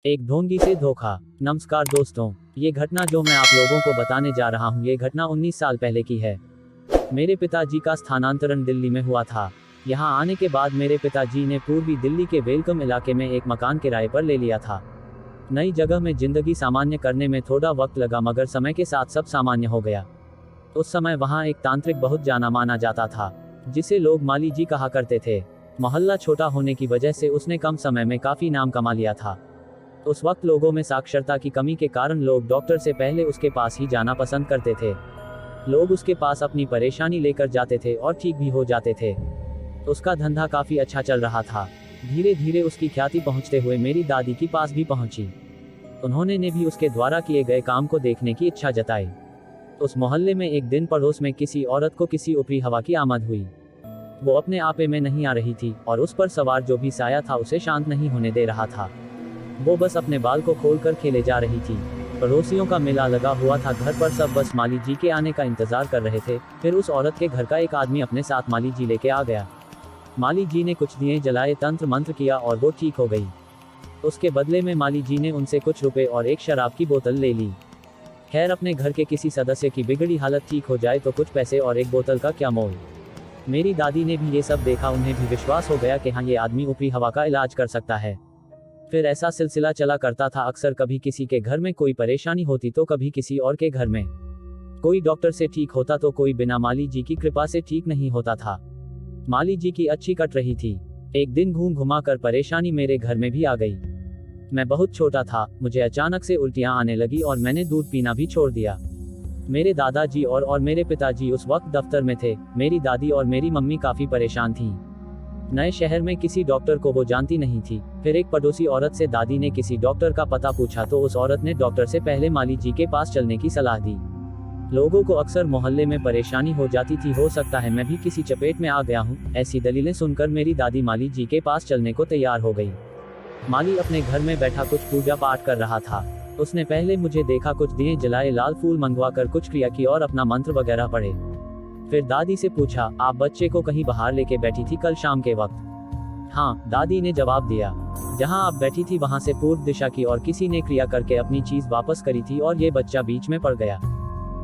एक ढोंगी से धोखा। नमस्कार दोस्तों, ये घटना जो मैं आप लोगों को बताने जा रहा हूँ, ये घटना 19 साल पहले की है। मेरे पिताजी का स्थानांतरण दिल्ली में हुआ था। यहाँ आने के बाद मेरे पिताजी ने पूर्वी दिल्ली के वेलकम इलाके में एक मकान किराए पर ले लिया था। नई जगह में जिंदगी सामान्य करने में थोड़ा वक्त लगा, मगर समय के साथ सब सामान्य हो गया। उस समय वहाँ एक तांत्रिक बहुत जाना माना जाता था, जिसे लोग माली जी कहा करते थे। मोहल्ला छोटा होने की वजह से उसने कम समय में काफी नाम कमा लिया था। उस वक्त लोगों में साक्षरता की कमी के कारण लोग डॉक्टर से पहले उसके पास ही जाना पसंद करते थे। लोग उसके पास अपनी परेशानी लेकर जाते थे और ठीक भी हो जाते थे। उसका धंधा काफी अच्छा चल रहा था। धीरे धीरे उसकी ख्याति पहुंचते हुए मेरी दादी के पास भी पहुंची। उन्होंने ने भी उसके द्वारा किए गए काम को देखने की इच्छा जताई। उस मोहल्ले में एक दिन पड़ोस में किसी औरत को किसी ऊपरी हवा की आमद हुई। वो अपने आपे में नहीं आ रही थी और उस पर सवार जो भी साया था उसे शांत नहीं होने दे रहा था। वो बस अपने बाल को खोलकर खेले जा रही थी। पड़ोसियों का मेला लगा हुआ था। घर पर सब बस माली जी के आने का इंतजार कर रहे थे। फिर उस औरत के घर का एक आदमी अपने साथ माली जी लेके आ गया। माली जी ने कुछ दिए जलाए, तंत्र मंत्र किया और वो ठीक हो गई। उसके बदले में माली जी ने उनसे कुछ रुपए और एक शराब की बोतल ले ली। खैर, अपने घर के किसी सदस्य की बिगड़ी हालत ठीक हो जाए तो कुछ पैसे और एक बोतल का क्या मोल। मेरी दादी ने भी ये सब देखा। उन्हें भी विश्वास हो गया कि हाँ, ये आदमी ऊपरी हवा का इलाज कर सकता है। फिर ऐसा सिलसिला चला करता था। अक्सर कभी किसी के घर में कोई परेशानी होती तो कभी किसी और के घर में। कोई डॉक्टर से ठीक होता तो कोई बिना माली जी की कृपा से ठीक नहीं होता था। माली जी की अच्छी कट रही थी। एक दिन घूम घुमा कर परेशानी मेरे घर में भी आ गई। मैं बहुत छोटा था। मुझे अचानक से उल्टियां आने लगी और मैंने दूध पीना भी छोड़ दिया। मेरे दादाजी और मेरे पिताजी उस वक्त दफ्तर में थे। मेरी दादी और मेरी मम्मी काफी परेशान थीं। नए शहर में किसी डॉक्टर को वो जानती नहीं थी। फिर एक पड़ोसी औरत से दादी ने किसी डॉक्टर का पता पूछा तो उस औरत ने डॉक्टर से पहले माली जी के पास चलने की सलाह दी। लोगों को अक्सर मोहल्ले में परेशानी हो जाती थी। हो सकता है मैं भी किसी चपेट में आ गया हूँ। ऐसी दलीलें सुनकर मेरी दादी माली जी के पास चलने को तैयार हो गई। माली अपने घर में बैठा कुछ पूजा पाठ कर रहा था। उसने पहले मुझे देखा, कुछ दिए जलाए, लाल फूल मंगवा कर कुछ क्रिया की और अपना मंत्र वगैरह पढ़े। फिर दादी से पूछा, आप बच्चे को कहीं बाहर लेके बैठी थी कल शाम के वक्त? हाँ, दादी ने जवाब दिया। जहाँ आप बैठी थी वहाँ से पूर्व दिशा की और किसी ने क्रिया करके अपनी चीज वापस करी थी और ये बच्चा बीच में पड़ गया,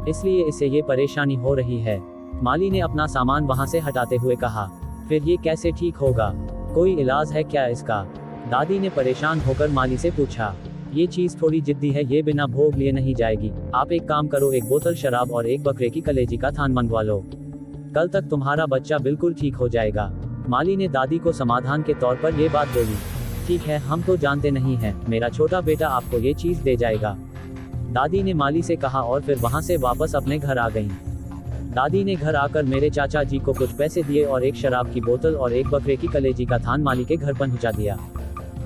इसलिए इसे ये परेशानी हो रही है। माली ने अपना सामान वहाँ से हटाते हुए कहा। फिर ये कैसे ठीक होगा? कोई इलाज है क्या इसका? दादी ने परेशान होकर माली से पूछा। ये चीज थोड़ी जिद्दी है, ये बिना भोग लिए नहीं जाएगी। आप एक काम करो, एक बोतल शराब और एक बकरे की कलेजी का थान मंगवा लो। कल तक तुम्हारा बच्चा बिल्कुल ठीक हो जाएगा। माली ने दादी को समाधान के तौर पर ये बात बोली। ठीक है, हम तो जानते नहीं हैं, मेरा छोटा बेटा आपको ये चीज दे जाएगा, दादी ने माली से कहा और फिर वहां से वापस अपने घर आ गईं। दादी ने घर आकर मेरे चाचा जी को कुछ पैसे दिए और एक शराब की बोतल और एक बकरे की कलेजी का थान माली के घर पहुंचा दिया।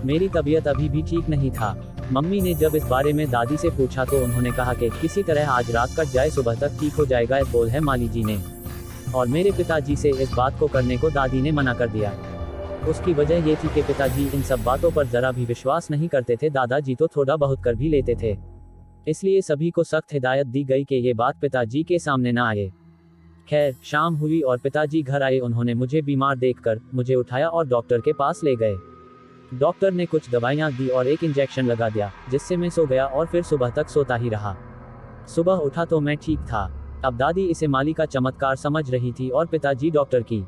मेरी तबीयत अभी भी ठीक नहीं था। मम्मी ने जब इस बारे में दादी से पूछा तो उन्होंने कहा कि किसी तरह आज रात कट जाए, सुबह तक ठीक हो जाएगा, ये बोल है माली जी ने। और मेरे पिताजी से इस बात को करने को दादी ने मना कर दिया। उसकी वजह ये थी कि पिताजी इन सब बातों पर जरा भी विश्वास नहीं करते थे। दादाजी तो थोड़ा बहुत कर भी लेते थे। इसलिए सभी को सख्त हिदायत दी गई कि ये बात पिताजी के सामने न आए। खैर, शाम हुई और पिताजी घर आए। उन्होंने मुझे बीमार देखकर मुझे उठाया और डॉक्टर के पास ले गए। डॉक्टर ने कुछ दवाइयाँ दी और एक इंजेक्शन लगा दिया, जिससे मैं सो गया और फिर सुबह तक सोता ही रहा। सुबह उठा तो मैं ठीक था। अब दादी इसे माली का चमत्कार समझ रही थी और पिताजी डॉक्टर की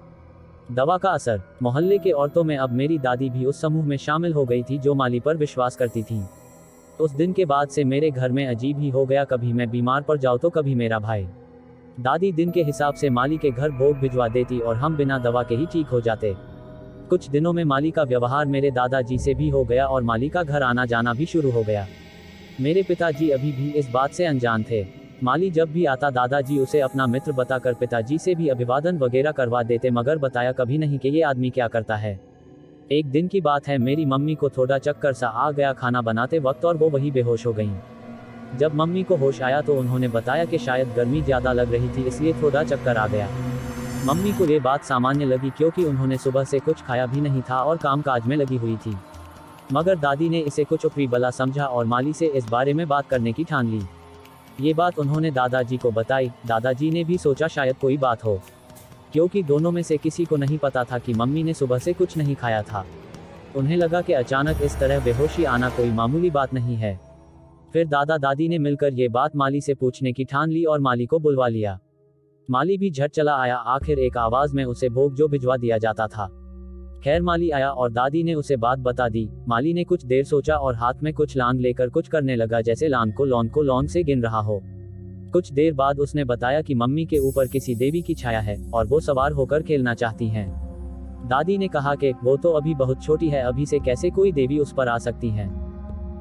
दवा का असर। मोहल्ले के औरतों में अब मेरी दादी भी उस समूह में शामिल हो गई थी जो माली पर विश्वास करती थी। उस दिन के बाद से मेरे घर में अजीब ही हो गया। कभी मैं बीमार पड़ जाऊँ तो कभी मेरा भाई। दादी दिन के हिसाब से माली के घर भोग भिजवा देती और हम बिना दवा के ही ठीक हो जाते। कुछ दिनों में माली का व्यवहार मेरे दादाजी से भी हो गया और माली का घर आना जाना भी शुरू हो गया। मेरे पिताजी अभी भी इस बात से अनजान थे। माली जब भी आता दादाजी उसे अपना मित्र बताकर पिताजी से भी अभिवादन वगैरह करवा देते, मगर बताया कभी नहीं कि ये आदमी क्या करता है। एक दिन की बात है, मेरी मम्मी को थोड़ा चक्कर सा आ गया खाना बनाते वक्त और वो वही बेहोश हो गईं। जब मम्मी को होश आया तो उन्होंने बताया कि शायद गर्मी ज़्यादा लग रही थी, इसलिए थोड़ा चक्कर आ गया। मम्मी को ये बात सामान्य लगी क्योंकि उन्होंने सुबह से कुछ खाया भी नहीं था और काम काज में लगी हुई थी। मगर दादी ने इसे कुछ ऊपरी बला समझा और माली से इस बारे में बात करने की ठान ली। ये बात उन्होंने दादाजी को बताई। दादाजी ने भी सोचा शायद कोई बात हो, क्योंकि दोनों में से किसी को नहीं पता था कि मम्मी ने सुबह से कुछ नहीं खाया था। उन्हें लगा कि अचानक इस तरह बेहोशी आना कोई मामूली बात नहीं है। फिर दादा दादी ने मिलकर ये बात माली से पूछने की ठान ली और माली को बुलवा लिया। माली भी झट चला आया। आखिर एक आवाज में उसे भोग जो भिजवा दिया जाता था। खैर माली आया और दादी ने उसे बात बता दी। माली ने कुछ देर सोचा और हाथ में कुछ लांग लेकर कुछ करने लगा, जैसे लांग को लौन से गिन रहा हो। कुछ देर बाद उसने बताया कि मम्मी के ऊपर किसी देवी की छाया है और वो सवार होकर खेलना चाहती हैं। दादी ने कहा कि वो तो अभी बहुत छोटी है, अभी से कैसे कोई देवी उस पर आ सकती है।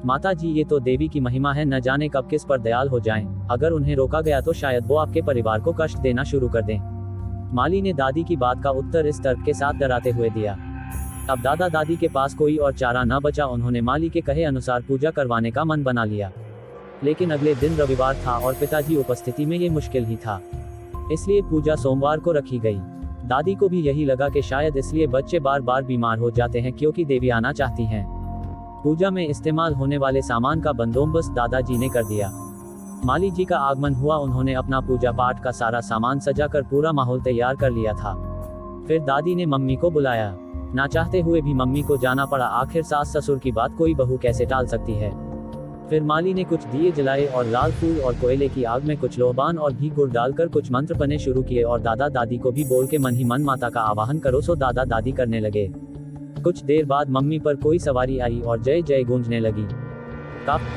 माता जी, ये तो देवी की महिमा है, न जाने कब किस पर दयाल हो जाएं। अगर उन्हें रोका गया तो शायद वो आपके परिवार को कष्ट देना शुरू कर दें। माली ने दादी की बात का उत्तर इस तर्क के साथ डराते हुए दिया। अब दादा दादी के पास कोई और चारा न बचा। उन्होंने माली के कहे अनुसार पूजा करवाने का मन बना लिया। लेकिन अगले दिन रविवार था और पिताजी उपस्थिति में ये मुश्किल ही था, इसलिए पूजा सोमवार को रखी गई। दादी को भी यही लगा कि शायद इसलिए बच्चे बार बार बीमार हो जाते हैं क्योंकि देवी आना चाहती हैं। पूजा में इस्तेमाल होने वाले सामान का बंदोबस्त दादाजी ने कर दिया। माली जी का आगमन हुआ। उन्होंने अपना पूजा पाठ का सारा सामान सजाकर पूरा माहौल तैयार कर लिया था। फिर दादी ने मम्मी को बुलाया। ना चाहते हुए भी मम्मी को जाना पड़ा। आखिर सास ससुर की बात कोई बहू कैसे टाल सकती है। फिर माली ने कुछ दिए जलाए और लाल फूल और कोयले की आग में कुछ लोहबान और घी गुड़ डालकर कुछ मंत्र पढ़ने शुरू किए और दादा दादी को भी बोल के मन ही मन माता का आवाहन करो सो दादा दादी करने लगे। कुछ देर बाद मम्मी पर कोई सवारी आई और जय जय गूंजने लगी।